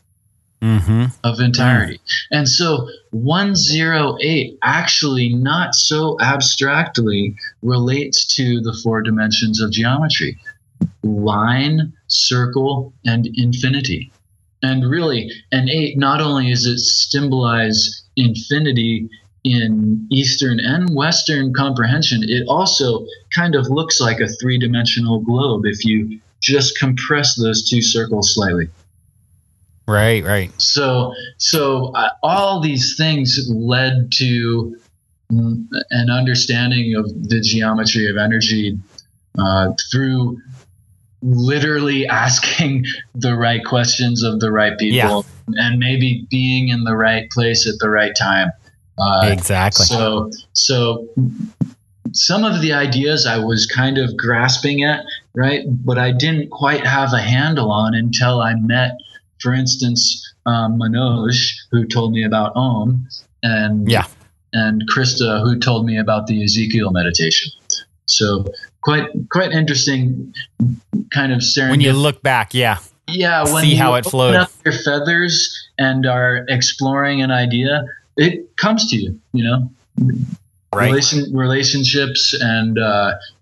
of entirety. And so 108 actually not so abstractly relates to the 4 dimensions of geometry: line, circle, and infinity. And really, an 8, not only is it symbolize infinity in Eastern and Western comprehension, it also kind of looks like a 3-dimensional globe if you just compress those 2 circles slightly.
Right.
So all these things led to an understanding of the geometry of energy through literally asking the right questions of the right people and maybe being in the right place at the right time.
Exactly.
So some of the ideas I was kind of grasping at, right, but I didn't quite have a handle on until I met, for instance, Manoj, who told me about Om, and Krista, who told me about the Ezekiel meditation. So quite interesting kind of serendipity.
When you look back, when see how it flowed.
Up your feathers and are exploring an idea, it comes to you,
Right.
Relationships and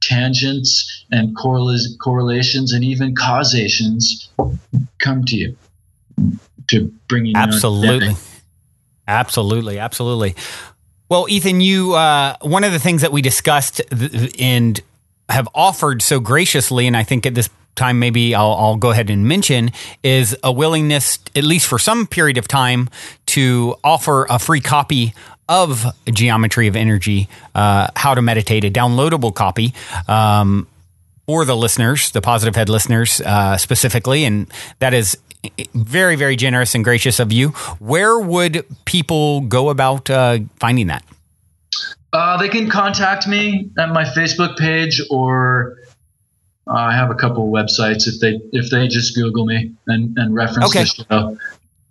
tangents and correlations and even causations come to you to bring you.
Absolutely. Well, Ethan, you one of the things that we discussed and have offered so graciously, and I think at this time maybe I'll go ahead and mention, is a willingness, at least for some period of time, to offer a free copy of Geometry of Energy, How to Meditate, a downloadable copy for the listeners, the Positive Head listeners specifically, and that is very, very generous and gracious of you. Where would people go about finding that?
They can contact me at my Facebook page, or I have a couple of websites if they just Google me and reference the show.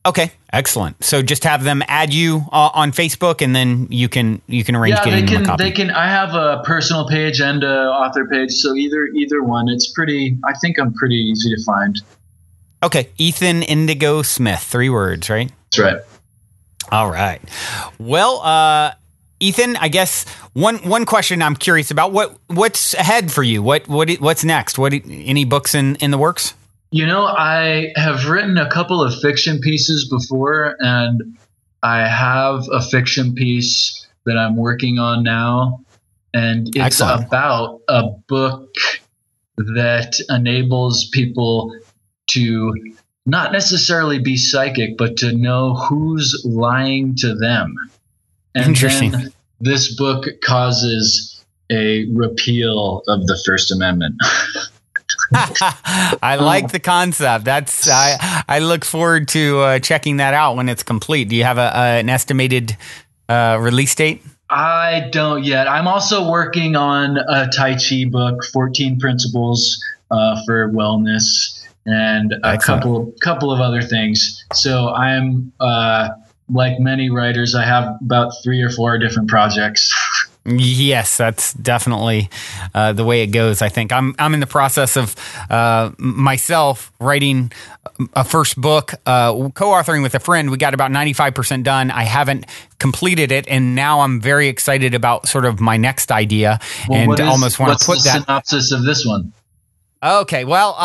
Okay, excellent. So just have them add you on Facebook, and then you can arrange getting them a copy.
They can. I have a personal page and a author page, so either one. It's pretty. I think I'm pretty easy to find. Okay,
Ethan Indigo Smith, 3 words, right?
That's right.
All right. Well, Ethan, I guess one question I'm curious about, what's ahead for you? What's next? Any books in the works?
I have written a couple of fiction pieces before, and I have a fiction piece that I'm working on now, and it's about a book that enables people to not necessarily be psychic, but to know who's lying to them. And
interesting.
Then this book causes a repeal of the First Amendment.
I like the concept. I look forward to checking that out when it's complete. Do you have an estimated release date?
I don't yet. I'm also working on a Tai Chi book, 14 Principles for Wellness, and a couple of other things. So I'm like many writers, I have about 3 or 4 different projects.
Yes, that's definitely the way it goes. I think I'm in the process of myself writing a first book, co-authoring with a friend. We got about 95% done. I haven't completed it, and now I'm very excited about sort of my next idea, and almost want to put that.
What's the synopsis of this one?
Okay, well,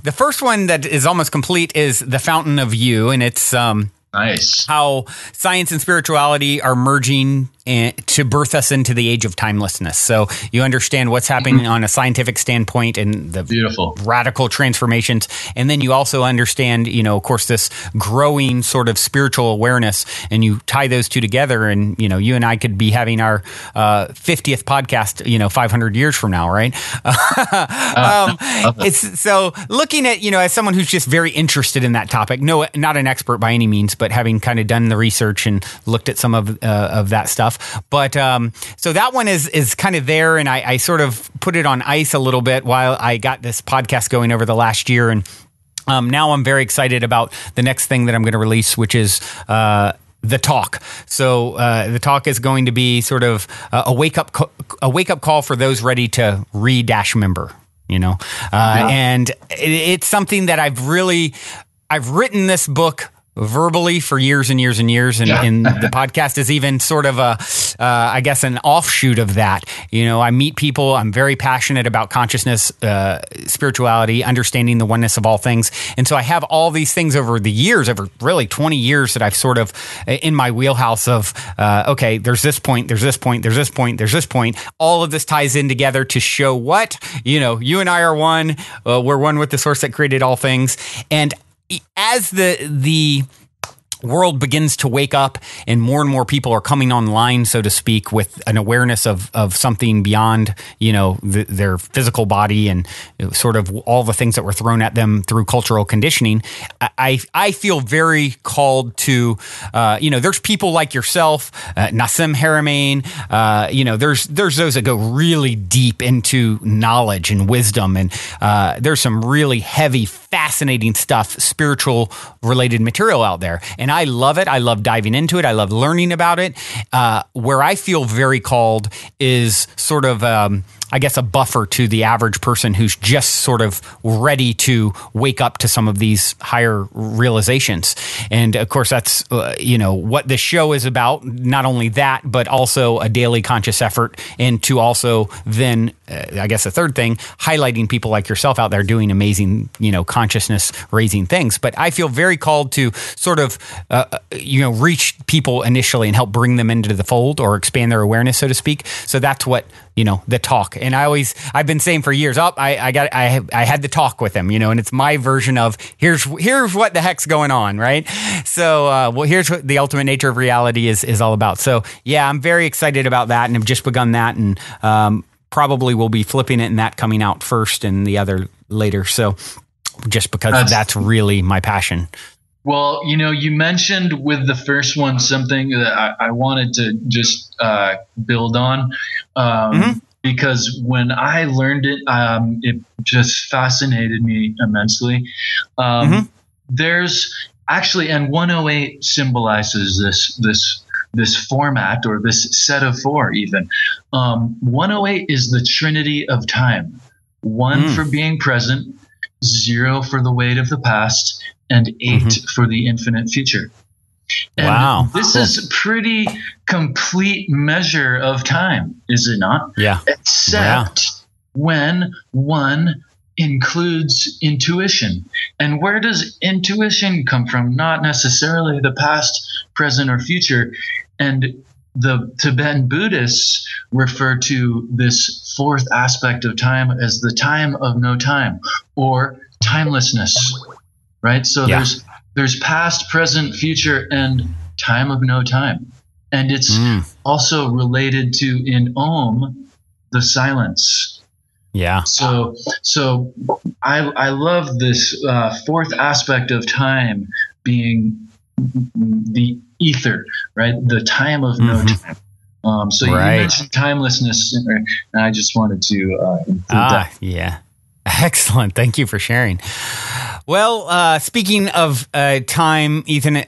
the first one that is almost complete is The Fountain of You, and it's
nice
how science and spirituality are merging to birth us into the age of timelessness. So you understand what's happening on a scientific standpoint and the
beautiful
radical transformations. And then you also understand, of course, this growing sort of spiritual awareness, and you tie those two together. And, you and I could be having our 50th podcast, 500 years from now, right? It's so looking at, as someone who's just very interested in that topic, no, not an expert by any means, but having kind of done the research and looked at some of that stuff. But so that one is kind of there, and I sort of put it on ice a little bit while I got this podcast going over the last year. And now I'm very excited about the next thing that I'm going to release, which is the talk. So the talk is going to be sort of a wake up call for those ready to re-member. And it's something that I've written this book verbally for years and years and years. And the podcast is even sort of I guess an offshoot of that. I meet people. I'm very passionate about consciousness, spirituality, understanding the oneness of all things. And so I have all these things over the years, over really 20 years that I've sort of in my wheelhouse of, okay, there's this point, there's this point, there's this point, there's this point. All of this ties in together to show what, you and I are one. We're one with the source that created all things. And as the world begins to wake up and more people are coming online, so to speak, with an awareness of something beyond, their physical body and sort of all the things that were thrown at them through cultural conditioning, I feel very called to, there's people like yourself, Nassim Haramein, there's those that go really deep into knowledge and wisdom, and there's some really heavy, fascinating stuff, spiritual related material out there. And I love it. I love diving into it. I love learning about it. Where I feel very called is sort of, I guess, a buffer to the average person who's just sort of ready to wake up to some of these higher realizations. And of course, that's, what the show is about. Not only that, but also a daily conscious effort, and to also then, I guess, a third thing, highlighting people like yourself out there doing amazing, consciousness raising things. But I feel very called to sort of, reach people initially and help bring them into the fold or expand their awareness, so to speak. So that's what, the talk. And I've been saying for years, I had the talk with them, and it's my version of here's what the heck's going on. Right. So, here's what the ultimate nature of reality is all about. So yeah, I'm very excited about that and have just begun that. And, probably will be flipping it and that coming out first and the other later. So just because that's really my passion.
Well, you mentioned with the first one something that I wanted to just build on, because when I learned it, it just fascinated me immensely. There's actually, and 108 symbolizes this format, or this set of four even. 108 is the trinity of time. 1 for being present, 0 for the weight of the past, and 8 for the infinite future. And
wow.
This is a pretty complete measure of time, is it not?
Yeah.
Except when 1 includes intuition. And where does intuition come from? Not necessarily the past, present, or future. And the Tibetan Buddhists refer to this fourth aspect of time as the time of no time, or timelessness, right? So there's past, present, future, and time of no time. And it's also related to, in Om, the silence.
Yeah.
So I love this fourth aspect of time being the ether, right? The time of no time. So you mentioned timelessness, and I just wanted to include that.
Yeah. Excellent. Thank you for sharing. Well, speaking of time, Ethan,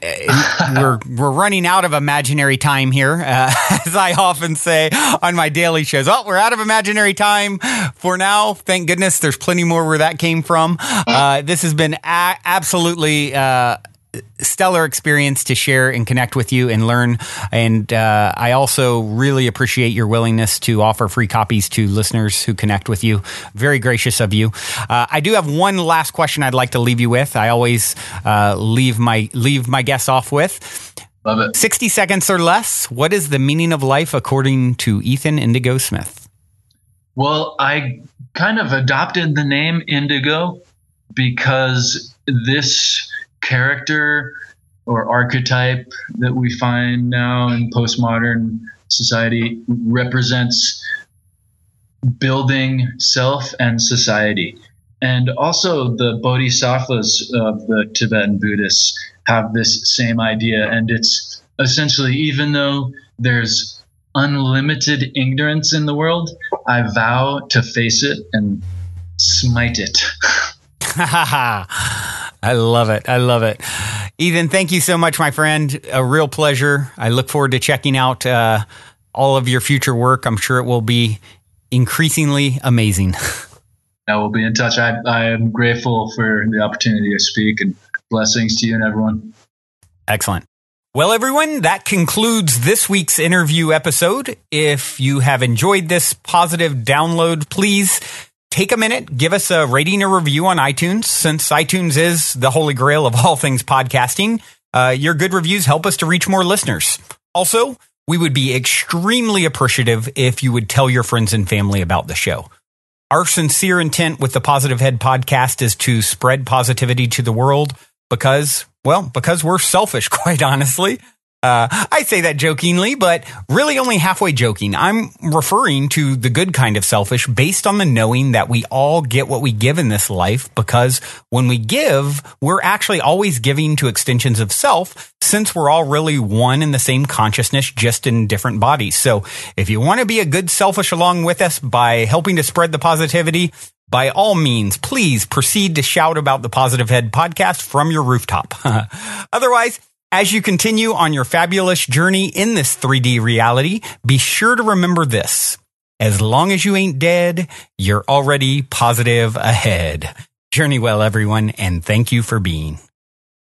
we're running out of imaginary time here, as I often say on my daily shows. Oh, we're out of imaginary time for now. Thank goodness. There's plenty more where that came from. This has been absolutely stellar experience to share and connect with you and learn. And I also really appreciate your willingness to offer free copies to listeners who connect with you. Very gracious of you. I do have one last question I'd like to leave you with. I always leave my guests off with.
Love it.
60 seconds or less. What is the meaning of life according to Ethan Indigo Smith?
Well, I kind of adopted the name Indigo because this character or archetype that we find now in postmodern society represents building self and society. And also the bodhisattvas of the Tibetan Buddhists have this same idea. And it's essentially, even though there's unlimited ignorance in the world, I vow to face it and smite it.
I love it. I love it. Ethan, thank you so much, my friend. A real pleasure. I look forward to checking out all of your future work. I'm sure it will be increasingly amazing.
I will be in touch. I am grateful for the opportunity to speak, and blessings to you and everyone.
Excellent. Well, everyone, that concludes this week's interview episode. If you have enjoyed this positive download, please take a minute, give us a rating or review on iTunes, since iTunes is the holy grail of all things podcasting. Your good reviews help us to reach more listeners. Also, we would be extremely appreciative if you would tell your friends and family about the show. Our sincere intent with the Positive Head podcast is to spread positivity to the world because we're selfish, quite honestly. I say that jokingly, but really only halfway joking. I'm referring to the good kind of selfish based on the knowing that we all get what we give in this life, because when we give, we're actually always giving to extensions of self, since we're all really one in the same consciousness, just in different bodies. So if you want to be a good selfish along with us by helping to spread the positivity, by all means, please proceed to shout about the Positive Head podcast from your rooftop. Otherwise, as you continue on your fabulous journey in this 3D reality, be sure to remember this. As long as you ain't dead, you're already positive ahead. Journey well, everyone, and thank you for being.